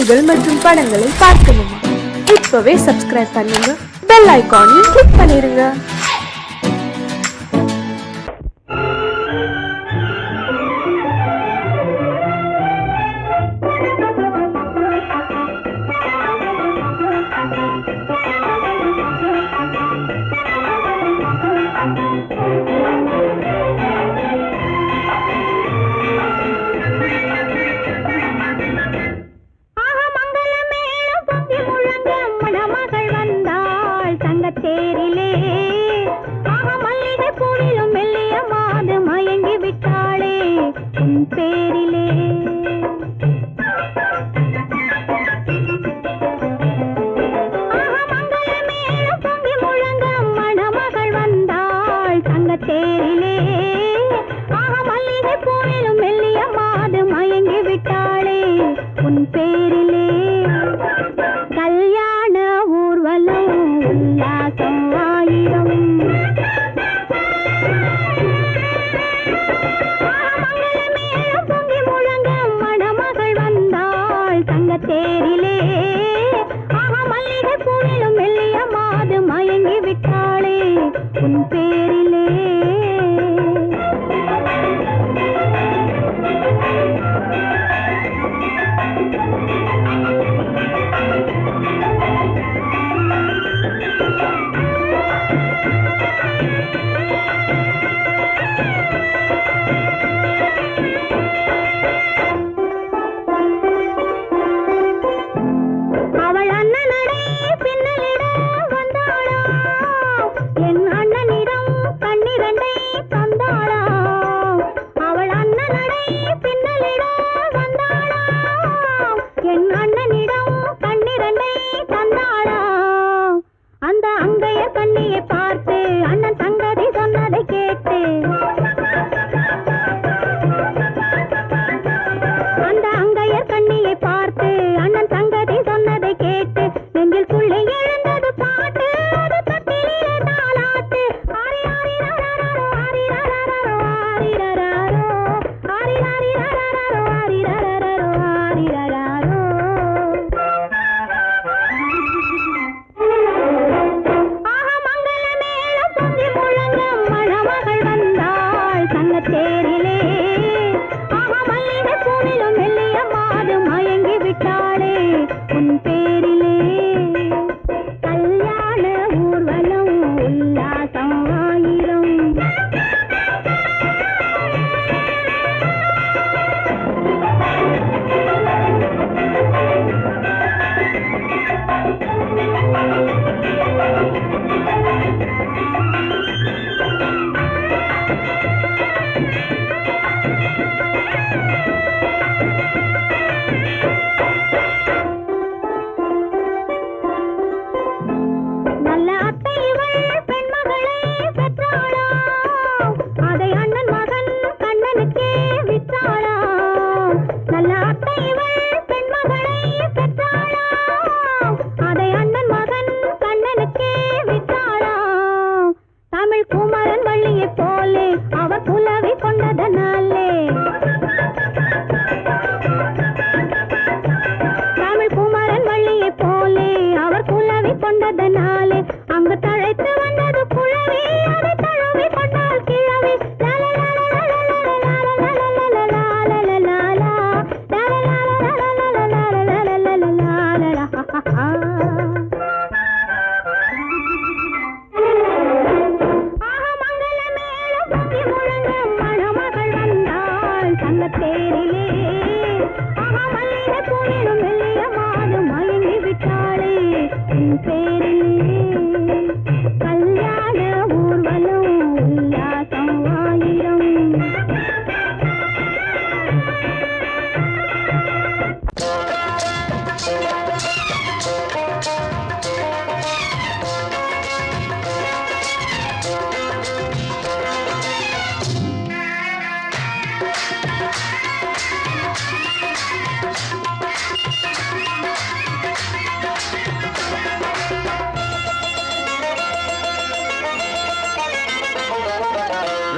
செய்திகள் மற்றும் படங்களை பார்க்கணுமா? இப்பவே சப்ஸ்கிரைப் பண்ணுங்க, பெல் ஐகானையும் கிளிக் பண்ணிருங்க.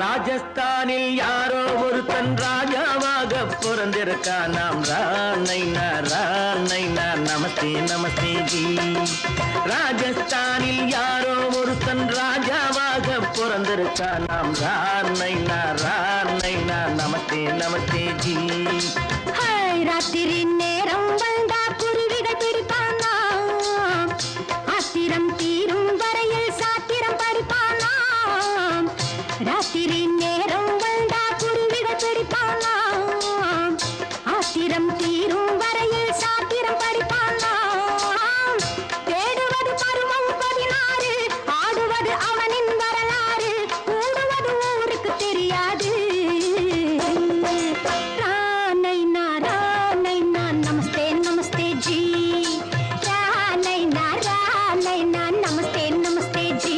ராஜஸ்தானில் யாரோ ஒருத்தன் ராஜாவாக பிறந்திருக்கான். நாம் ராணை நாரா நைனா நமஸ்தே நமஸ்தே ஜி. ராஜஸ்தானில் யாரோ ஒருத்தன் ராஜாவாக பிறந்திருக்கான். நாம் நைனா நமஸ்தே நமஸ்தே ஜி. ராத்திரி நேரம் வந்தா குருவிகள் பிடிப்பானா, ஆத்திரம் தீரும் வரையில் சாத்திரம் படிப்பானா. ராத்திரி நேரம் வந்தா குருவிகள் பிடிப்பானா, ஆத்திரம் தீரும் வரையில் சாத்திரம் படிப்பானா. தேடுவது பருவம் 16, ஆடுவது அவனின் வரலாறு, கூடுவது ஊருக்கு தெரியாது. நமஸ்தே நமஸ்தே ஜி. நமஸ்தே நமஸ்தே ஜி.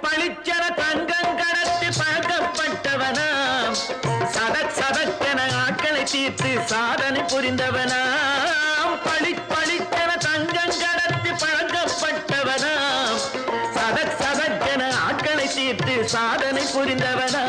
பளிச்சென தங்கம் கடத்தி பழக்கப்பட்டவனாம். சதக்கென ஆட்களை தீர்த்து சாதனை புரிந்தவனாம். பளிச்சென தங்கம் கடத்தி பழக்கப்பட்டவனாம். சதக்கென ஆட்களை தீர்த்து சாதனை புரிந்தவனாம்.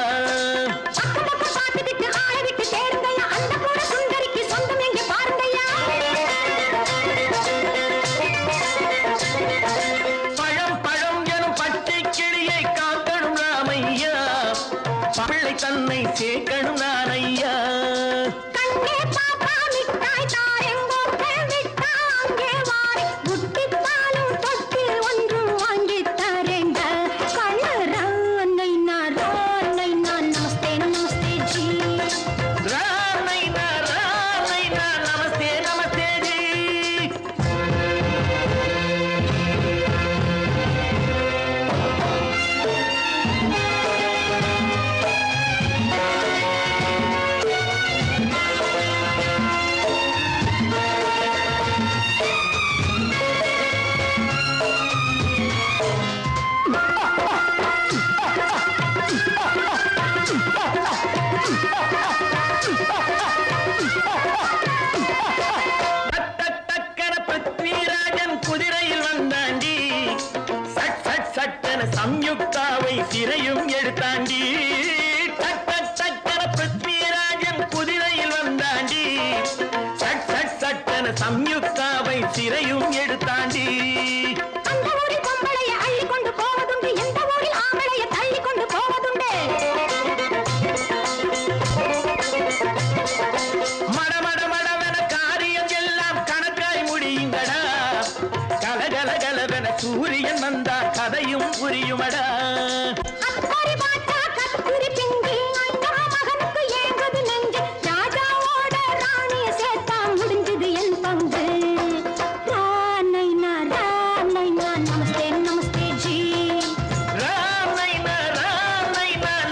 பிள்ளை தன்னை சேர்க்கணும் நான் ஐயா. கண்ணே பாப்பா மிட்டாய் தாரெங்கோ கேள்விட்டா அங்கே வாரி புட்டித்தாலும் தொட்டி ஒன்றும் வாங்கி தரேங்க. கண்ணரா நைனா நமஸ்தே நமஸ்தே ஜி. நைனா நமஸ்தே நமஸ்தே ஜி. குதிரையில் வந்தாண்டி, சட்டென சம்யுக்தாவை சிறையும் எடுத்தாண்டி. பிருத்விராஜன் குதிரையில் வந்தாண்டி, சட்டென சம்யுக்தாவை சிறையும் எடுத்தாண்டி. அந்த ஊரில் பொம்பளைய அள்ளி கொண்டு போவதுண்டு, எந்த ஊரில் ஆம்பளைய தள்ளி கொண்டு போவதுண்டு. மடமடவென காரியம் எல்லாம் கணக்காய் முடியுங்கடா. கலகலகலவென சூரியன் வந்தா கதையும் புரியுமடா. அக்கறி பாட்டா கத்துரி பிங்கி அண்ணா மகனுக்கு ஏங்குது நெஞ்சு. ராஜாவோட ராணிய சேர்த்தா முடிஞ்சது என் பங்கு. நைனா நமஸ்தே நமஸ்தே ஜி. நைனா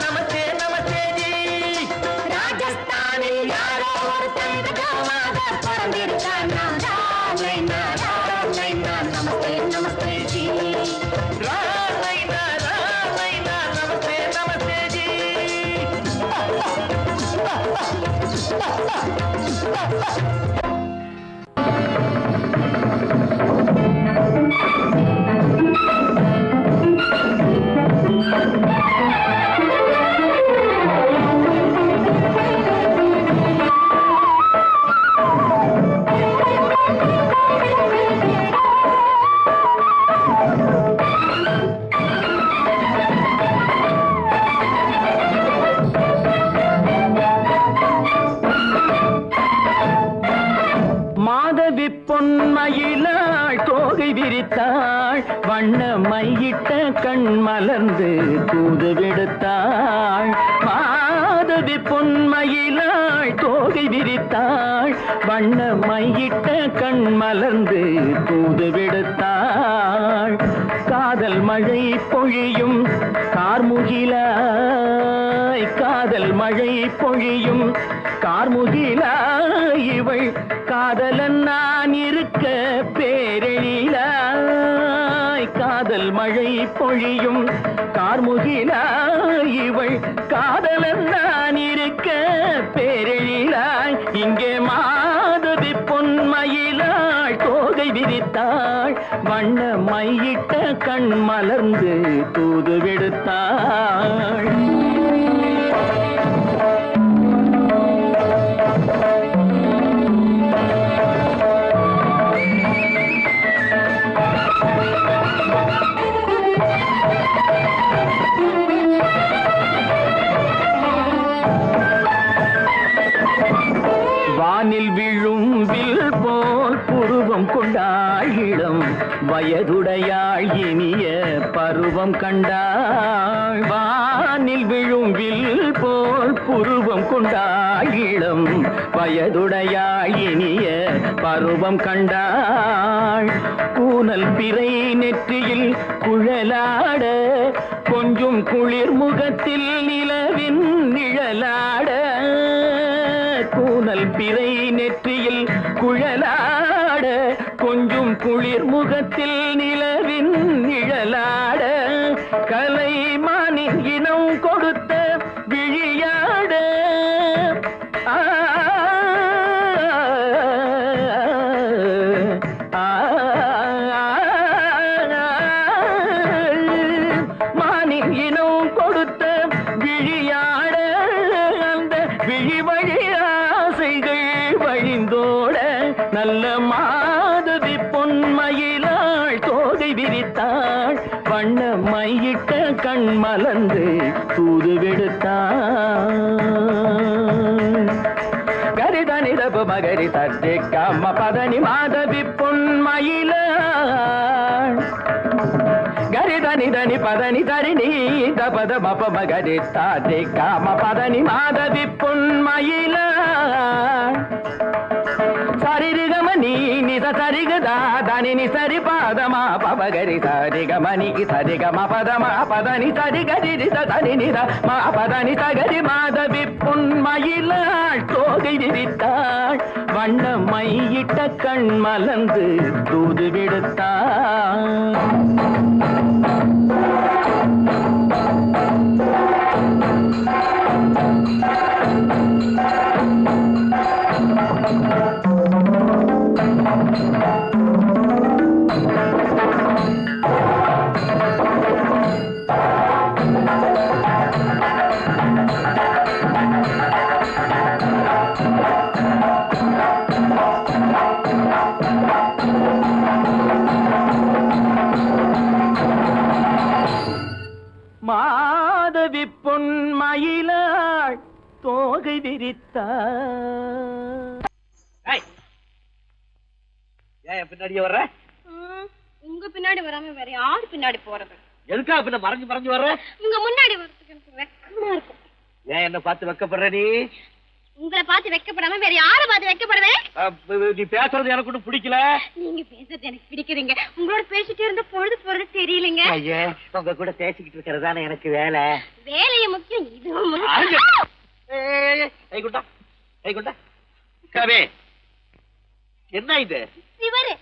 நமஸ்தே நமஸ்தே ஜி. ராஜஸ்தானில் யாரோ ஒருத்தன் ராஜாவாக பிறந்திருக்கான். நைனா நமஸ்தே நமஸ்தே ஜி. நைனா நமஸ்தே நமஸ்தே ஜி. மாதவி பொன்மயிலாள் தோகை விரித்தாள். வண்ண மையிட்ட கண் மலர்ந்து தூது விடுத்தாள். மாத மாதவி பொன்மயிலாள் தோகை விரித்தாள் வண்ண மையிட்ட கண் மலர்ந்து தூது விடுத்தாள் காதல் மழை பொழியும் கார்முகிலாய் காதல் மழை பொழியும் கார்முகிலாய் இவள் காதலன் நான் இருக்க பேரெழிலாய் காதல் மழை பொழியும் கார்முகிலாய் இவள் காதலன் நான் இருக்க பேரெழிலாய் இங்கே மாதவி பொன்மயிலாள் தோகை விரித்தாள் வண்ண மையிட்ட கண் மலர்ந்து தூது விடுத்தாள் வானில் விழும் வில் போல் புருவம் கொண்டாள் இளம் வயதுடையாள் இனிய பருவம் கண்டாள் வானில் விழும் வில் போல் புருவம் கொண்டாள் இளம் வயதுடையாள் இனிய பருவம் கண்டாள் கூனல் பிறை நெற்றியில் குழலாட கொஞ்சம் குளிர் முகத்தில் நிலவின் நிழலாட கூனல் பிறை நெற்றியில் குழலாட கொஞ்சம் குளிர் முகத்தில் நிலவின் நிழலாட கலைமானின் இனம் கொடுத்த விழியாட மானின் இனம் கொடுத்த விழியாட அந்த விழி வழி ஆசைகள் வழிந்தோட நல்ல மாதவி பொன்மயிலாள் தோகை விரித்தாள் வண்ண மையிட்ட கண் மலர்ந்து தூது விடுத்தாள் கரிதனி தபு மகரி தட்டி கம்ம பதனி மாதவி பொன்மயிலாள் கரிதனி தனி பதனி தரிணி தபத மப மகரி தாட்டி காம பதனி மாதவி பொன்மயிலாள் சரிகமணி நித சரிகதா தனி நி சரி பாதமா பபகரி சரிகமணி சரிகம பதமா பதனி சரிகரி தனி நித மா பதனி சகரி மாதவி பொன்மயிலாள் தோகை விரித்தாள் வண்ண மையிட்ட கண் மலர்ந்து தூது விடுத்தாள் மாதவி பொன்மயிலாள் தோகை விரித்தாள் ஏன் பின்னாடியே வர்ற உங்க பின்னாடி வராம வேற யாரு பின்னாடி போறது எதுக்கா பின்ன மறைஞ்சு மறைஞ்சு வர்ற உங்க முன்னாடி வரதுக்கு எனக்கு வெக்கமா இருக்கும் ஏன் என்ன பார்த்து வெக்கப்படுற நீ உங்களை பார்த்து வெக்கப்படாம வேற யாரை பார்த்து வெக்கப்படுவேன் நீ பேசுறது எனக்கு ஒன்றும் பிடிக்கல நீங்க பேசுறது எனக்கு பிடிக்குதுங்க உங்களோட பேசிட்டே இருந்த பொழுது போறது தெரியலங்க ஐயே உங்க கூட பேசிக்கிட்டு இருக்கிறதானே எனக்கு வேலை வேலைய முக்கியம் இதுவும் கைகுண்டா கவே என்ன இது சிவரு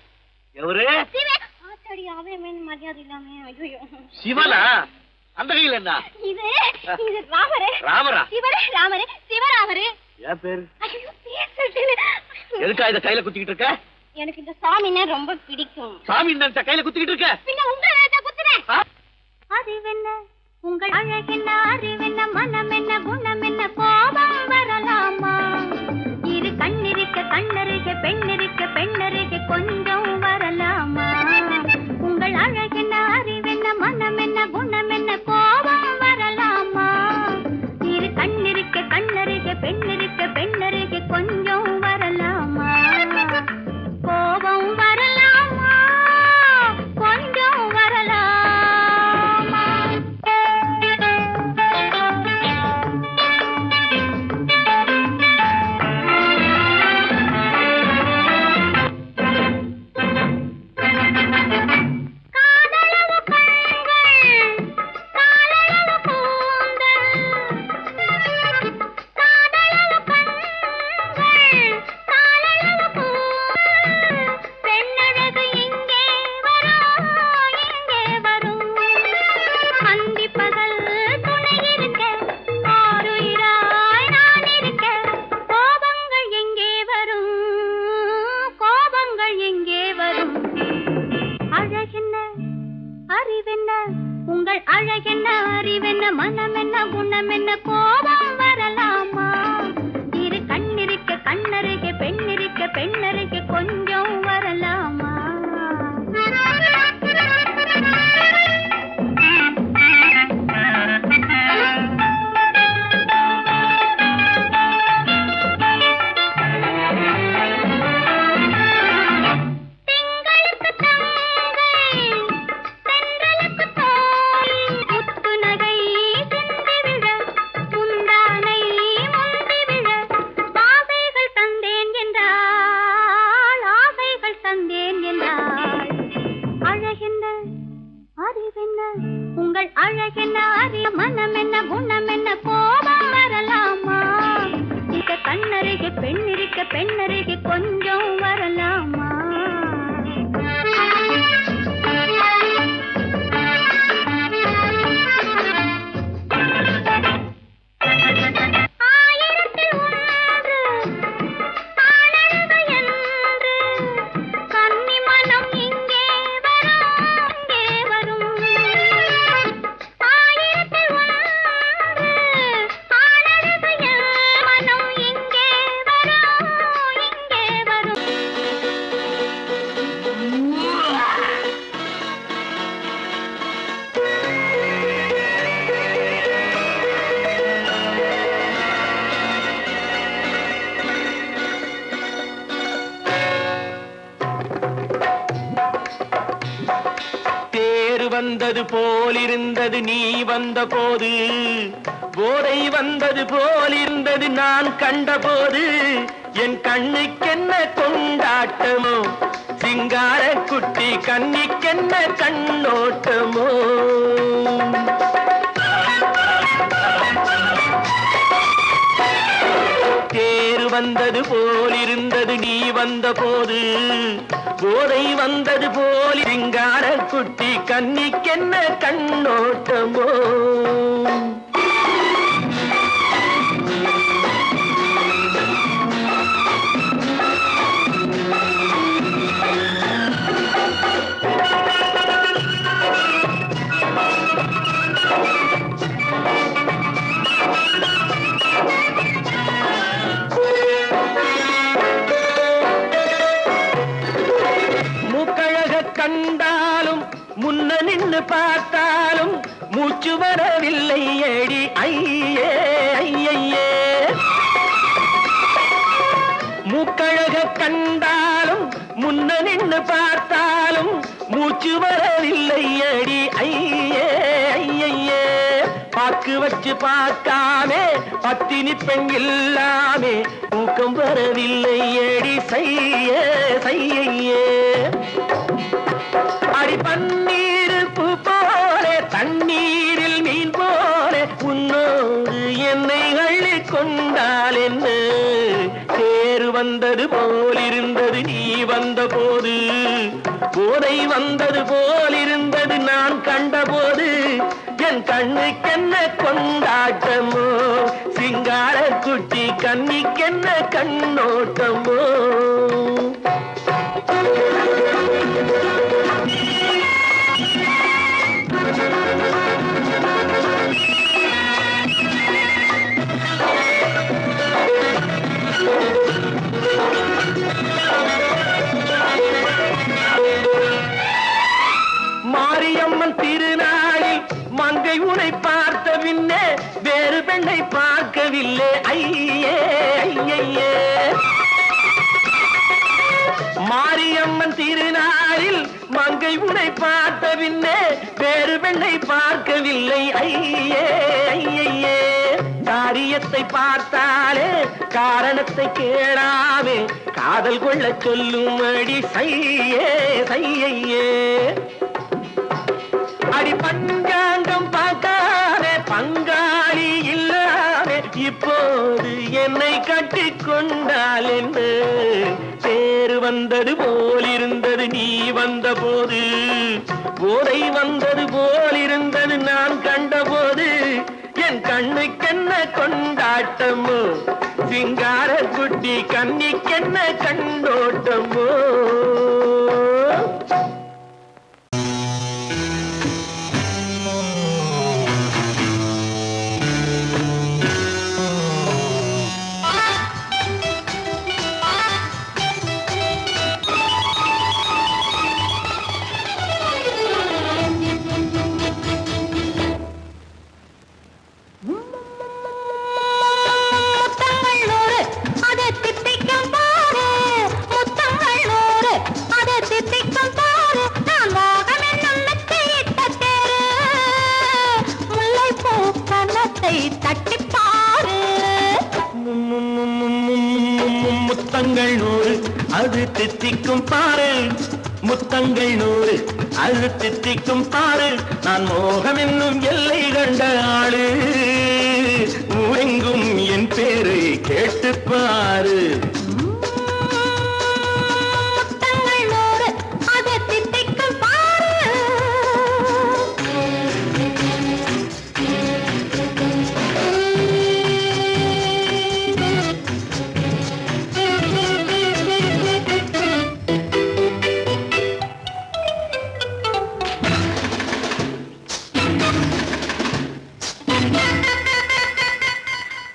எவரு சிவ ஆத்தாடி அவன் மரியாதை இல்லாம ஐயோ சிவனா அந்த கையில் என்ன இது ராமரே ராமரா சிவரே ராமரே சிவராமரே ஏன் பேரு ஐயோ பேசுறேன் எதுக்கா இத கையில குத்திக்கிட்டு இருக்க எனக்கு இந்த சாமினா ரொம்ப பிடிக்கும் சாமி நினைச்ச கையில குத்திக்கிட்டு இருக்க பின்ன உங்களை நினைச்சா குத்துறேன் அறிவென்ன உங்கள் அழகென்ன அறிவென்ன மனம் என்ன குணம் என்ன கோபம் வரலாமா இரு கண்ணிருக்க கண்ணருக பெண்ணிருக்க பெண்ணருக கொஞ்சம் வரலாமா உங்கள் அழகென்ன அறிவென்ன மனம் என்ன குணம் என்ன கோபம் வரலாமா இரு கண்ணிருக்க கண்ணருக பெண்ணிருக்க பெண்ணருக கொஞ்சம் வரலாமா கோபம் வரலாமா கொஞ்சம் வரலாமா அழகென்ன அறிய மனம் என்ன குணம் என்ன கோபம் வரலாமா இந்த கண்ணருகே பெண்ணருகே கொஞ்சம் வரலாமா வந்தது போலிருந்தது நீ வந்த போது போதை வந்தது போலிருந்தது நான் கண்டபோது என் கண்ணுக்கென்ன கொண்டாட்டமோ சிங்கார குட்டி கண்ணிக்கென்ன கண்ணோட்டமோ தேர் வந்தது போலிருந்தது நீ வந்த போது போதை வந்தது போல் சிங்கார குட்டி கண்ணிக்கென்ன கண்ணோட்டமோ கண்டாலும் முன்ன நின்று பார்த்தாலும் மூச்சு வரவில்லை ஏடி ஐயே ஐயே மூக்கழக கண்டாலும் முன்ன நின்று பார்த்தாலும் மூச்சு வரவில்லை ஏடி ஐயே ஐயே பாக்கு வச்சு பார்க்காமே பத்தினி பெண் இல்லாமே ஊக்கம் வரவில்லை ஏடி செய்ய செய்யே அடி பன்னீர் பூ போலே தண்ணீரில் மீன் போலே உன்னோடு என்னை அள்ளி கொண்டால் என்ன தேர் வந்தது போலிருந்தது நீ வந்த போது போதை வந்தது போலிருந்தது நான் கண்டபோது என் கண்ணுக்கென்ன கொண்டாட்டமோ சிங்கார குட்டி கண்ணிக்கென்ன கண்ணோட்டமோ மாரியம்மன் திருநாளில் மங்கை உனை பார்த்த பின்னே வேறு பெண்ணை பார்க்கவில்லை ஐயே ஐயே மாரியம்மன் திருநாளில் மங்கை உனை பார்த்த பின்னே வேறு பெண்ணை பார்க்கவில்லை ஐயே ஐயே காரியத்தை பார்த்தாலே காரணத்தை கேளாமே காதல் கொள்ள சொல்லும்படி செய்யே செய்யே அடி பஞ்சாங்கம் பார்க்காதே பங்காளி இல்லாமே இப்போது என்னை கட்டி கொண்டால் என்ன தேர் வந்தது போலிருந்தது நீ வந்த போது போதை வந்தது போலிருந்தது நான் கண்டபோது என் கண்ணுக்கென்ன கொண்டாட்டமோ சிங்கார குட்டி கண்ணிக்கென்ன கண்ணோட்டமோ முத்தங்கள் நூறு அது தித்திக்கும் பாரு முத்தங்கள் 100 அது தித்திக்கும் பாரு நான் மோகம் என்னும் எல்லை கண்ட ஆளு ஊரெங்கும் என் பேரை கேட்டு பாரு முத்தங்கள் 100 அது தித்திக்கும் பாரு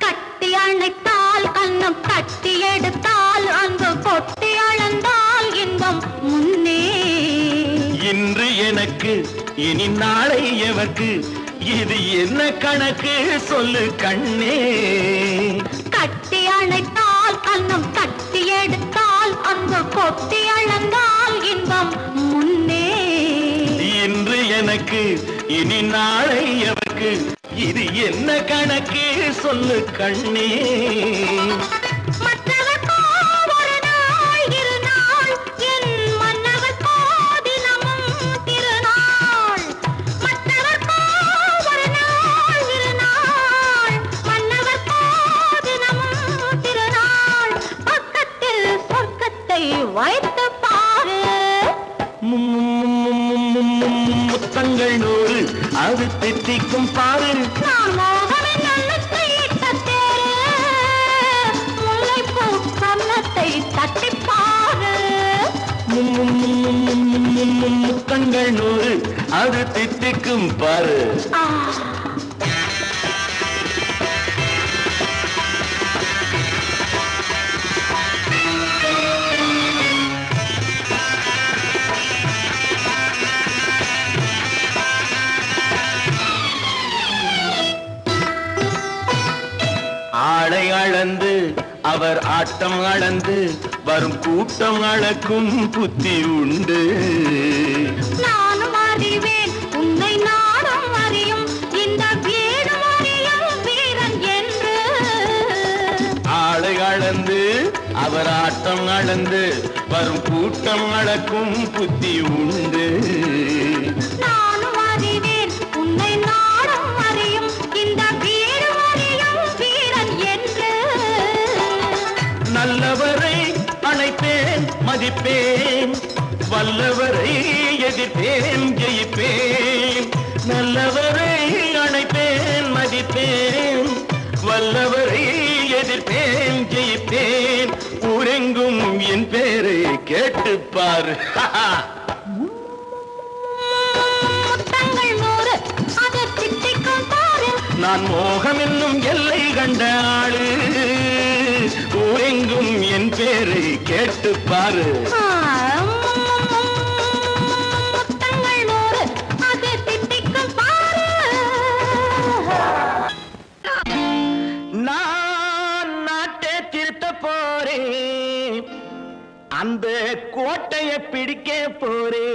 கட்டி அணைத்தால் கண்ணம் கட்டி எடுத்தால் அன்பு கொட்டி அளந்தால் இன்பம் முன்னே இன்று எனக்கு இனி நாளை எவர்க்கு இது என்ன கணக்கு சொல்லு கண்ணே கட்டி அணைத்தால் கண்ணம் கட்டி எடுத்தால் அன்பு கொட்டி அளந்தால் இன்பம் முன்னே இன்று எனக்கு இனி நாளை எவர்க்கு இது என்ன கணக்கு சொல்லு கண்ணே மற்றவர்க்கோ ஒரு நாள் இரு நாள் என் மன்னவர்க்கோ தினமும் திருநாள் மற்றவர்க்கோ ஒரு நாள் இரு நாள் மன்னவர்க்கோ தினமும் திருநாள் பக்கத்தில் சொர்க்கத்தை வைத்து பாரு முத்தங்கள் 100 அது தித்திக்கும் பாரு நான் மோகனின் எண்ணத்தை இட்ட தேரு முல்லைப்பூ கன்னத்தை தட்டிப் பாரு முத்தங்கள் 100 அது தித்திக்கும் பாரு ஆ ஆளை அளந்து அவர் ஆட்டம் அளந்து வரும் கூட்டம் அளக்கும் புத்தி உண்டு நானும் அறிவேன் உன்னை நாடும் அறியும் இந்த வீடும் அறியும் வீரன் என்று ஆளை அளந்து அவர் ஆட்டம் அளந்து வரும் கூட்டம் அளக்கும் புத்தி உண்டு நானும் அறிவேன் உன்னை நாடும் அறியும் இந்த வீடும் அறியும் வீரன் என்று நல்லவரை அழைப்பேன் மதிப்பேன் வல்லவரை எதிர்ப்பேன் ஜெயிப்பேன் நல்லவரை அழைப்பேன் மதிப்பேன் வல்லவரை எதிர்ப்பேன் ஜெயிப்பேன் ஊரெங்கும் என் பேரை கேட்டுப்பார் முத்தங்கள் 100 அது தித்திக்கும் பாரு நான் மோகம் என்னும் எல்லை கண்ட ஆளு ஊரெங்கும் என் பேரை கேட்டுப்பாரு முத்தங்கள் 100 அது தித்திக்கும் பாரு நான் நாட்டை திருத்த போறேன் அந்த கோட்டையை பிடிக்க போறேன்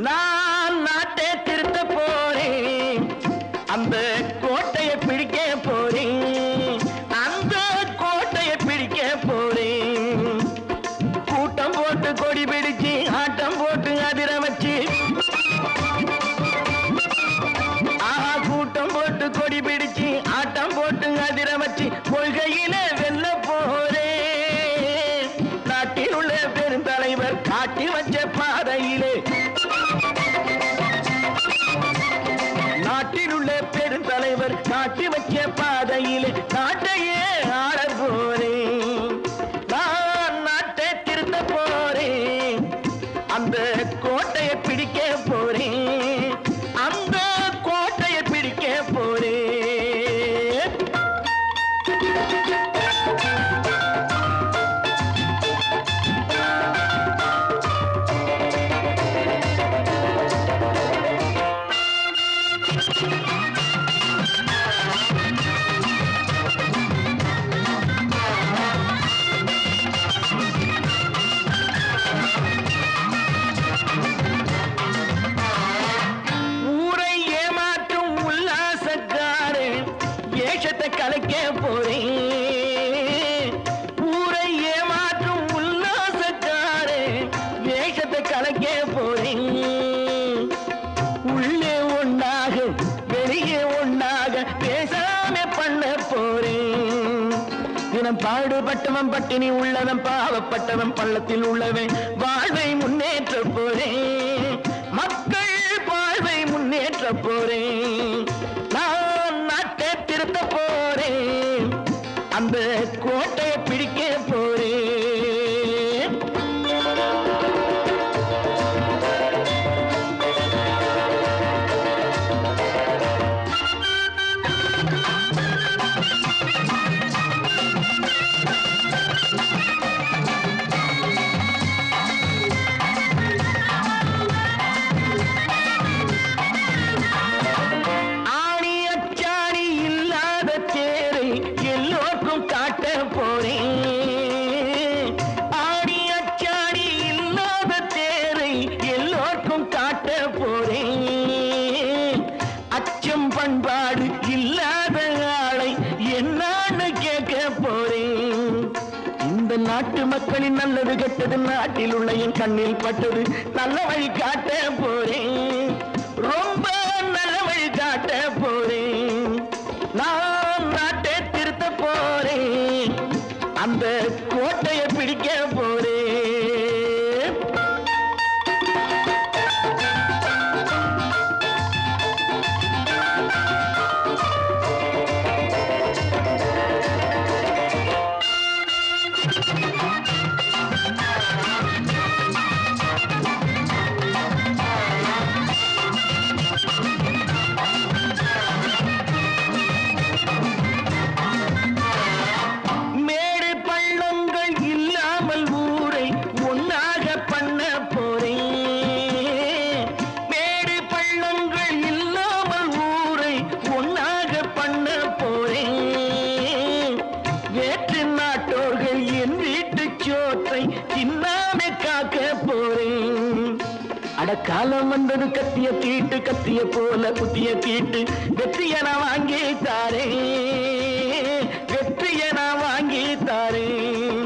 நான் நாட்டை திருத்த போறேன் அந்த கோட்டையை பிடிக்க போறேன் அந்த கோட்டையை பிடிக்க போறேன் கூட்டம் போட்டு கொடி பிடிச்சு ஆட்டம் போட்டு அதிர வச்சு ஆஹா கூட்டம் போட்டு கொடி பிடிச்சு ஆட்டம் போட்டு அதிர வச்சு கொள்கையில வெல்ல போறேன் நாட்டில் உள்ள பெருந்தலைவர் காட்டி வச்ச பாதையிலே நாட்டில் உள்ள பெருந்தலைவர் காட்டி வச்ச பாதையிலே நாட்டையே ஆள போறேன் நான் நாட்டை திருத்த போறேன் அந்த கோட்டையை பிடிக்க போறேன் அந்த கோட்டையை பிடிக்க போறேன் வேஷத்தை கலைக்க போறேன் ஊரை ஏமாற்றும் உல்லாசக்காரே வேஷத்தை கலைக்க போறேன் உள்ளே ஒண்ணாக வெளியே ஒண்ணாக பேசாம பண்ண போறேன் தினம் பாடுபட்டவன் பட்டினி உள்ளவன் பாவப்பட்டவன் பள்ளத்தில் உள்ளவன் வாழ்வை முன்னேற்ற போறேன் மக்கள் வாழ்வை முன்னேற்ற போறேன் நான் நாட்டை திருத்த போறேன் அந்த கோட்டையை பிடிக்க போறேன் ஆணி அச்சாணி இல்லாத தேரை எல்லோருக்கும் காட்ட போறேன் ஆணி அச்சாணி இல்லாத தேரை எல்லோருக்கும் காட்ட போறேன் அச்சம் பண்பாடு இல்லாத ஆளை என்னான்னு கேட்க போறேன் இந்த நாட்டு மக்களின் நல்லது கெட்டது நாட்டில் உள்ள என் கண்ணில் பட்டது நல்ல வழி காட்ட போறேன் ரொம்ப நல்ல வழி காட்ட போறேன் நான் நாட்டை திருத்த போறேன் அந்த கோட்டையை பிடிக்க போறேன் மேடு பள்ளங்கள் இல்லாமல் ஊரை ஒன்னாக பண்ண போறேன் மேடு பள்ளங்கள் இல்லாமல் ஊரை ஒன்னாக பண்ண போறேன் வேற்று நாட்டோர்கள் என் வீட்டு சோற்றை தின்னாமே காக்க போறேன் அடக்காலம் வந்தது கத்திய தீட்டு கத்திய போல குத்திய தீட்டு வெற்றியை நான் வாங்கி தாரேன் வெற்றியை நான் வாங்கி தாரேன்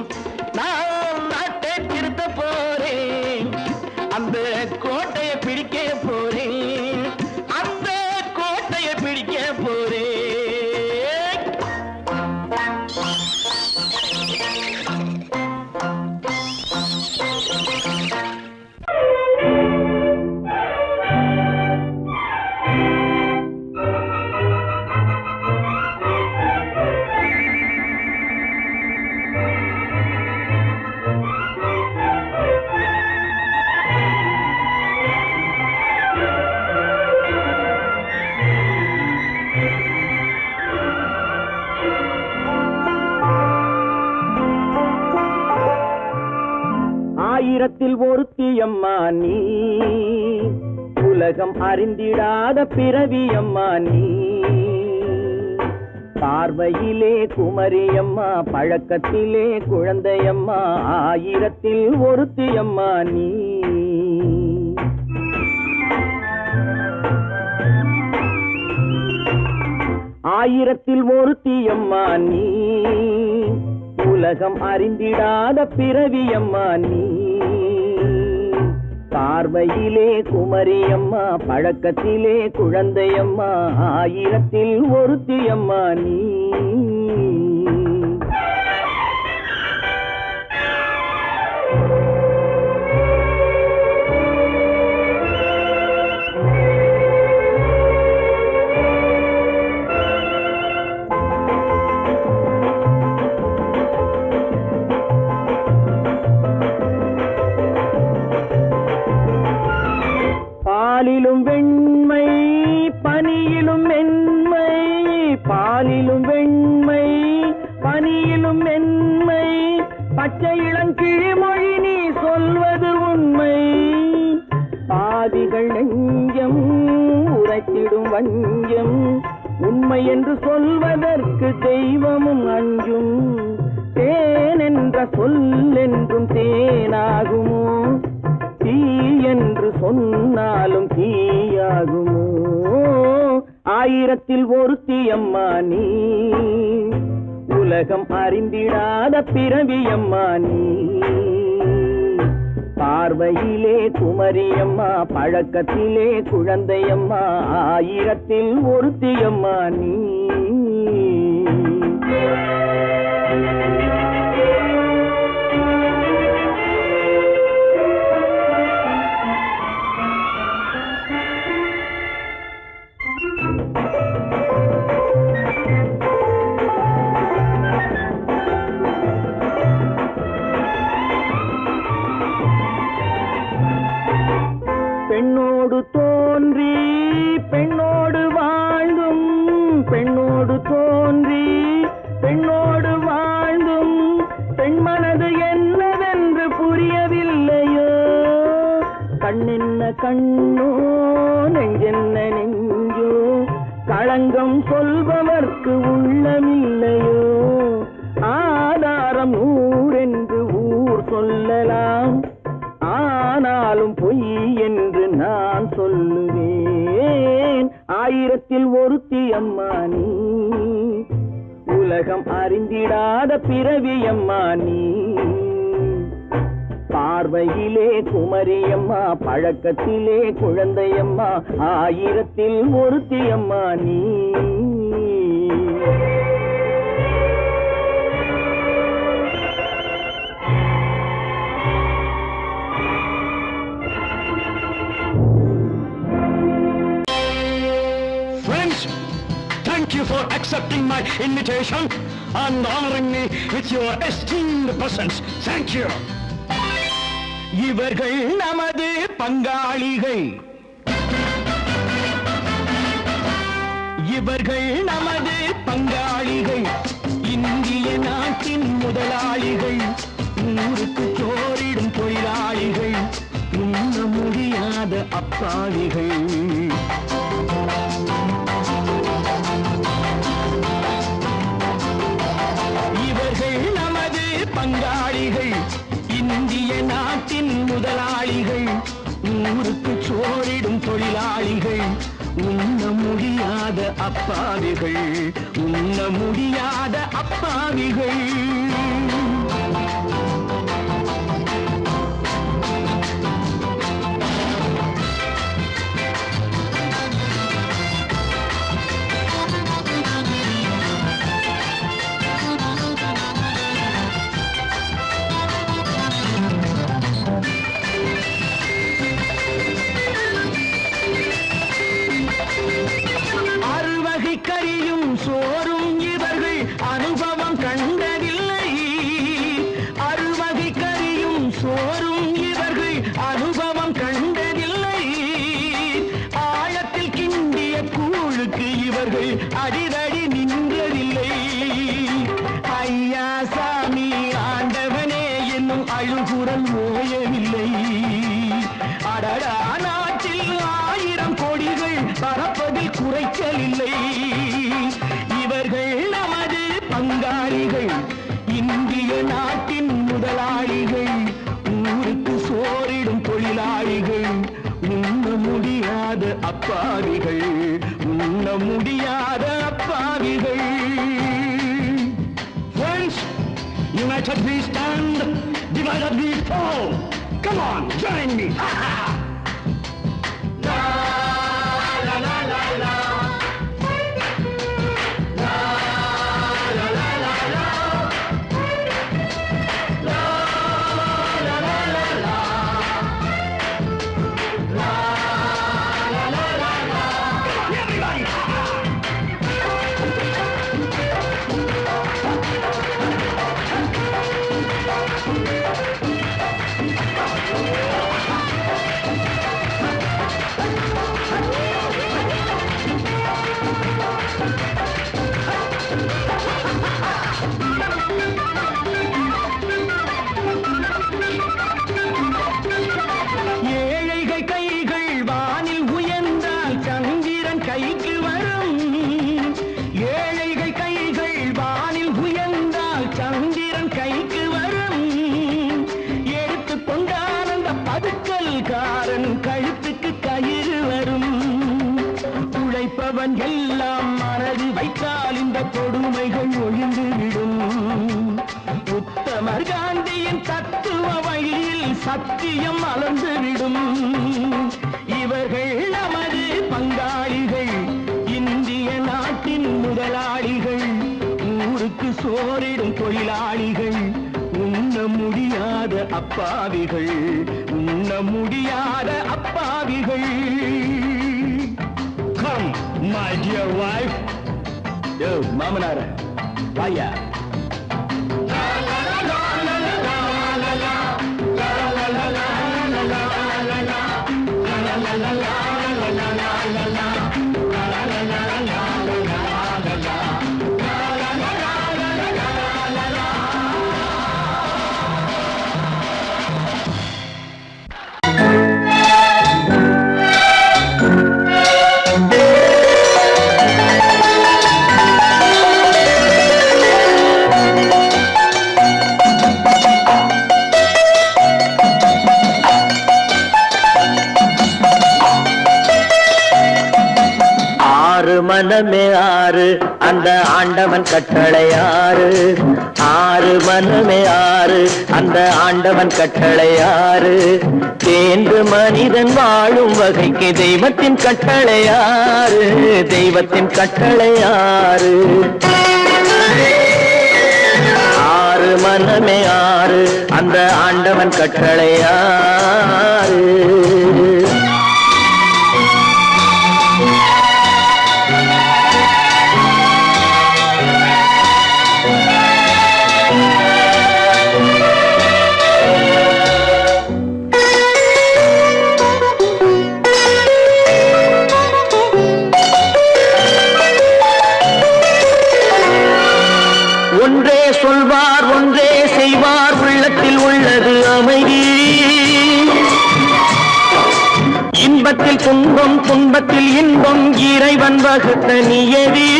நான் நாட்டை திருத்த போறேன் அந்த கோட்டையை பிடிக்க போறேன் அந்த கோட்டையை பிடிக்க போறேன் ஆயிரத்தில் ஒருத்தியம்மா நீ உலகம் அறிந்திடாத பிறவியம்மா நீ பார்வையிலே குமரியம்மா பழக்கத்திலே குழந்தையம்மா ஆயிரத்தில் ஒருத்தியம்மா நீ ஆயிரத்தில் ஒருத்தியம்மா நீ உலகம் அறிந்திடாத பிறவியம்மா நீ பார்வையிலே குமரியம்மா பழக்கத்திலே குழந்தையம்மா ஆயிரத்தில் ஒருத்தியம்மா நீ பாலிலும் வெண்மை பனியிலும் மென்மை பாலிலும் வெண்மை பனியிலும் மென்மை பச்சை இளங்கிழிமொழி நீ சொல்வது உண்மை பாதிகள் நெஞ்சம் உரைத்திடும் வஞ்சம் உண்மை என்று சொல்வதற்கு தெய்வமும் அஞ்சும் தேன் என்ற சொல் என்றும் தேனாகுமோ தீ என்று சொன்னாலும் தீயாகுமோ ஆயிரத்தில் ஒருத்தி அம்மா நீ, உலகம் அறிந்திடாத பிறவி அம்மா நீ. பார்வையிலே குமரியம்மா, பழக்கத்திலே குழந்தையம்மா, ஆயிரத்தில் ஒருத்தி அம்மா நீ. பெண்ணோடு தோன்றி பெண்ணோடு வாழ்ந்தும், பெண்ணோடு தோன்றி பெண்ணோடு வாழ்ந்தும், பெண்மனது என்னவென்று புரியவில்லையோ. கண்ணென்ன கண்ணோ, நெஞ்சென்ன நெஞ்சோ, களங்கம் சொல்பவர்க்கு உள்ளமில்லையோ. ஆதாரம் நூறென்று ஊர் சொல்லலாம், ஆனாலும் பொய் என்று நான் சொல்லுவேன். ஆயிரத்தில் ஒருத்தி அம்மா நீ, உலகம் அறிந்திடாத பிறவி அம்மா நீ. பார்வையிலே குமரியம்மா, பழக்கத்திலே குழந்தையம்மா, ஆயிரத்தில் ஒருத்தி அம்மா நீ. Thank you for accepting my invitation and honoring me with your esteemed presence. Thank you. இவர்கள் நமது பங்காளிகள், இவர்கள் நமது பங்காளிகள், இந்திய நாட்டின் முதலாளிகள், ஊருக்கு சோறிடும் தொழிலாளிகள், உண்ண முடியாத அப்பாவிகள். பங்காளிகள், இந்திய நாட்டின் முதலாளிகள், ஊருக்கு சோறிடும் தொழிலாளிகள், உண்ண முடியாத அப்பாவிகள், உண்ண முடியாத அப்பாவிகள். கறியும் சோறும் இவர்கள் அனுபவம் கண்டதில்லை. அறுவகை கறியும் சோறும் இவர்கள் அனுபவம் கண்டதில்லை. ஆழத்தில் கிண்டிய கூழுக்கு இவர்கள் அடிதடி நின்றதில்லை. ஐயா சாமி ஆண்டவனே என்னும் அழுகுரல் ஓயவில்லை. அடடா, நாட்டில் 1000 கோடிகள் பறப்பதில் குறைச்சலில்லை. இவர்கள் நமது பங்காளிகள், இந்திய நாட்டின் முதலாளிகள், ஊருக்கு சோறிடும் தொழிலாளிகள், உண்ண முடியாத அப்பாவிகள், உண்ண முடியாத அப்பாவிகள். Friends, united we stand, divided we fall. Come on, join me. கழுத்துக்கு கயிறு வரும். உழைப்பவன் எல்லாம் விட்டால் இந்த கொடுமைகள் ஒழிந்துவிடும். உத்தமர் காந்தியின் தத்துவ வழியில் சத்தியம் மலர்ந்துவிடும். இவர்கள் நமது பங்காளிகள், இந்திய நாட்டின் முதலாளிகள், ஊருக்கு சோறிடும் தொழிலாளிகள், உண்ண முடியாத அப்பாவிகள், உண்ண முடியாத அப்பாவிகள். Come, my dear wife. யோ மாமனார வாயா. மனமே ஆறு அந்த ஆண்டவன் கட்டளை ஆறு. ஆறு மனமே ஆறு அந்த ஆண்டவன் கட்டளை ஆறு. தேர்ந்து மனிதன் வாழும் வகைக்கு தெய்வத்தின் கட்டளை ஆறு. தெய்வத்தின் கட்டளை ஆறு. ஆறு மனமே ஆறு அந்த ஆண்டவன் கட்டளை ஆறு. ஒன்றே சொல்வார் ஒன்றே செய்வார், உள்ளத்தில் உள்ளது அமைதி. இன்பத்தில் துன்பம் துன்பத்தில் இன்பம், இறைவன் வகுத்த நியதி.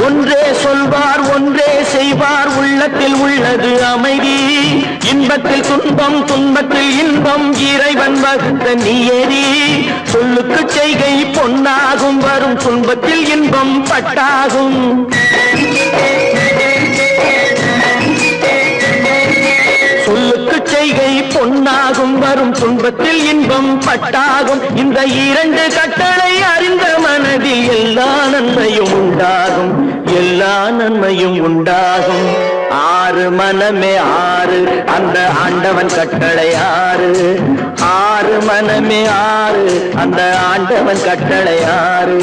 ஒன்றே சொல்வார் ஒன்றே செய்வார், உள்ளத்தில் உள்ளது அமைதி. இன்பத்தில் துன்பம் துன்பத்தில் இன்பம், இறைவன் வகுத்த நியதி. சொல்லுக்கு செய்கை பொன்னாகும், வரும் துன்பத்தில் இன்பம் பட்டாகும். சொல்லுக்கு செய்கை பொன்னாகும், வரும் துன்பத்தில் இன்பம் பட்டாகும். இந்த இரண்டு கட்டளை அறிந்த மனதில் எல்லா நன்மையும் உண்டாகும், எல்லா நன்மையும் உண்டாகும். ஆறு மனமே ஆறு அந்த ஆண்டவன் கட்டளை ஆறு. ஆறு மனமே ஆறு அந்த ஆண்டவன் கட்டளை ஆறு.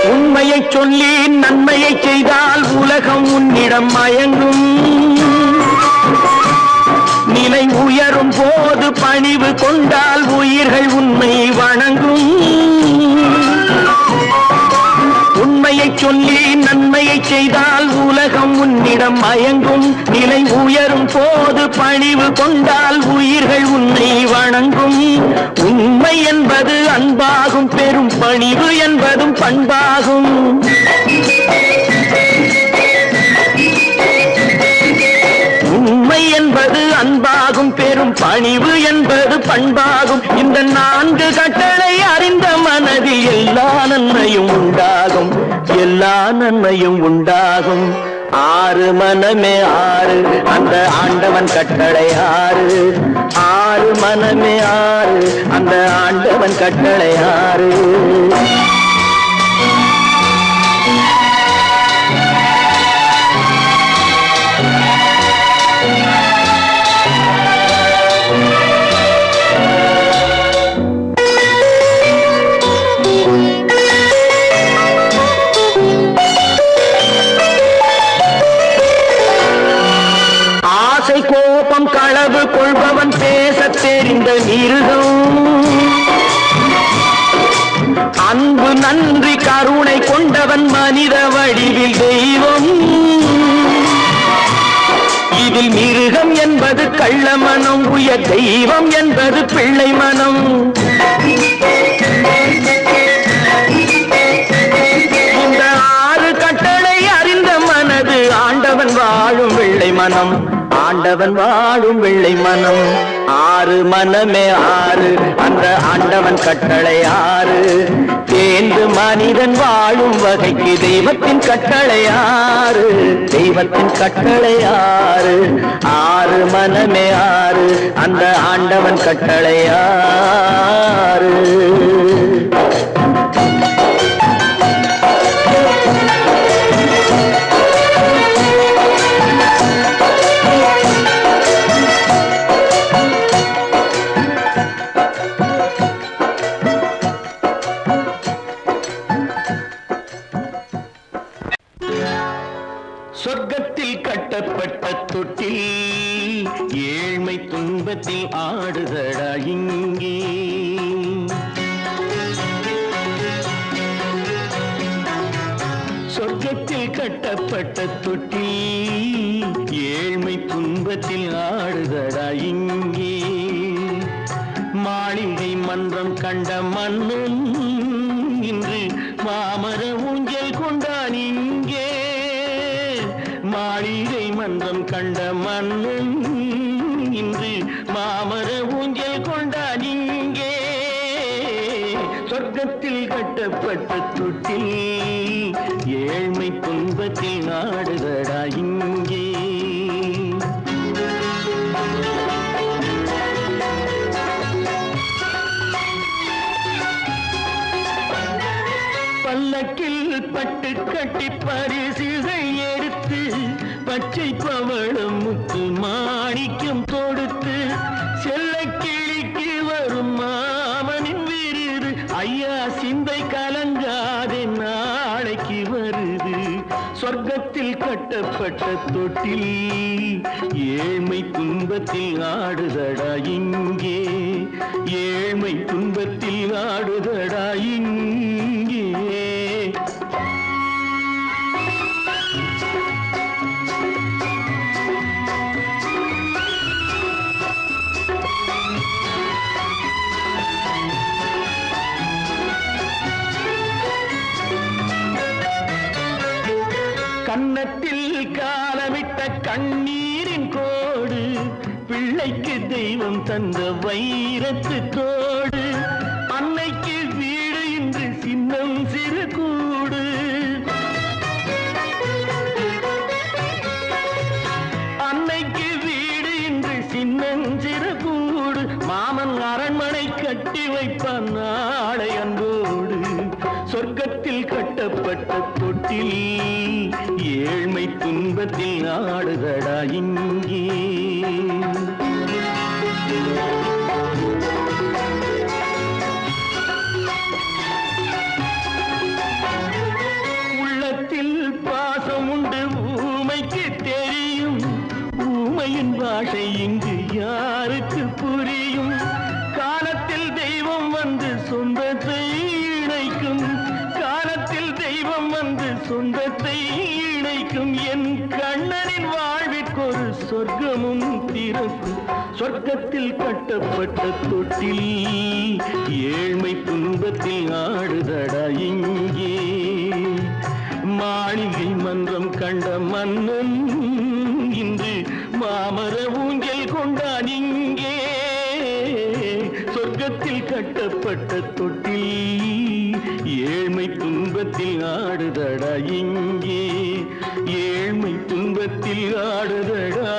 உண்மையை சொல்லி நன்மையை செய்தால் உலகம் உன்னிடம் மயங்கும். நிலை உயரும் போது பணிவு கொண்டால் உயிர்கள் உண்மை வணங்கும். உண்மையை சொல்லி நன்மையை செய்தால் உலகம் உன்னிடம் மயங்கும். நிலை உயரும் போது பணிவு கொண்டால் உயிர்கள் உன்னை வணங்கும். உண்மை என்பது அன்பாகும், பெரும் பணிவு என்பதும் பண்பாகும். உண்மை என்பது அன்பாகும், பெரும் பணிவு என்பது பண்பாகும். இந்த நான்கு கட்டளை அறிந்த மனதில் எல்லா நன்மையும் உண்டாகும், எல்லா நன்மையும் உண்டாகும். ஆறு மனமே ஆறு அந்த ஆண்டவன் கட்டளை ஆறு. ஆறு மனமே ஆறு அந்த ஆண்டவன் கட்டளை ஆறு. கோபம் களவு கொள்பவன் பேச தெரிந்த மிருகம். அன்பு நன்றி கருணை கொண்டவன் மனித வடிவில் தெய்வம். இதில் மிருகம் என்பது கள்ள மனம், உயர் தெய்வம் என்பது பிள்ளை மனம். இந்த 6 கட்டளை அறிந்த மனது ஆண்டவன் வாழும் வெள்ளை மனம், ஆண்டவன் வாழும் வெள்ளை மனம். 6 மனமே 6, அந்த ஆண்டவன் கட்டளை 6. தேர்ந்து மனிதன் வாழும் வகைக்கு தெய்வத்தின் கட்டளை 6, தெய்வத்தின் கட்டளை 6. 6 மனமே 6, அந்த ஆண்டவன் கட்டளை 6. சொர்க்கத்தில் கட்டப்பட்ட தொட்டில் ஏழ்மை துன்பத்தில் ஆடுதடா இங்கே. சொர்க்கத்தில் கட்டப்பட்ட தொட்டில் ஏழ்மை துன்பத்தில் ஆடுதடா இங்கே. மாளிகை மன்றம் கண்ட மன்னன் இன்று மாமர ஊஞ்சல் கொண்டான் இங்கே. மாளிகை மன்றம் கண்ட மன்னன் இன்று மாமர ஊஞ்சல் கொண்டான் இங்கே. சொர்க்கத்தில் கட்டப்பட்ட தொட்டில் ஏழ்மை துன்பத்தில் ஆடுதடா இங்கே. பல்லக்கில் பட்டு கட்டி பரிசுகள் எடுத்து பச்சை பவளம் முத்து மாணிக்கம் தொடுத்து செல்ல கிளிக்கு வரும் மாமனின் விருது. ஐயா சிந்தை கலங்காதே நாளைக்கு வருது. சொர்க்கத்தில் கட்டப்பட்ட தொட்டில் ஏழ்மை துன்பத்தில் ஆடுதடா இங்கே. ஏழ்மை துன்பத்தில் ஆடுதடா இங்கே. கன்னத்தில் காலமிட்ட கண்ணீரின் கோடு, பிள்ளைக்கு தெய்வம் தந்த வைரத்து தோடு. அன்னைக்கு வீடு இன்று சின்னம் சிறு கூடு. அன்னைக்கு வீடு இன்று சின்னஞ்சிறு கூடு. மாமன் அரண்மனை கட்டி வைப்பான் நாளை அன்போடு. சொர்க்கத்தில் கட்டப்பட்ட தொட்டில் ஏழ்மை துன்பத்தில் ஆடுதடா இங்கே. உள்ளத்தில் பாசம் உண்டு ஊமைக்கு தெரியும். ஊமையின் பாஷை இங்கு யாருக்கு புரியும்? காலத்தில் தெய்வம் வந்து சொந்தத்தை இணைக்கும். காலத்தில் தெய்வம் வந்து சொந்தத்தை இணைக்கும். என் கண்ணனின் வாழ்விற்கொரு சொர்க்கமும் திறக்கும். சொர்க்கத்தில் கட்டப்பட்ட தொட்டில் ஏழ்மை துன்பத்தில் ஆடுதடா இங்கே. மாளிகை மன்றம் கண்ட மன்னன் இன்று மாமர ஊஞ்சல் கொண்டான் இங்கே. சொர்க்கத்தில் கட்டப்பட்ட தொட்டில் ஏழ்மை துன்பத்தில் ஆடுதடா இங்கே. ஏழ்மை துன்பத்தில் ஆடுதடா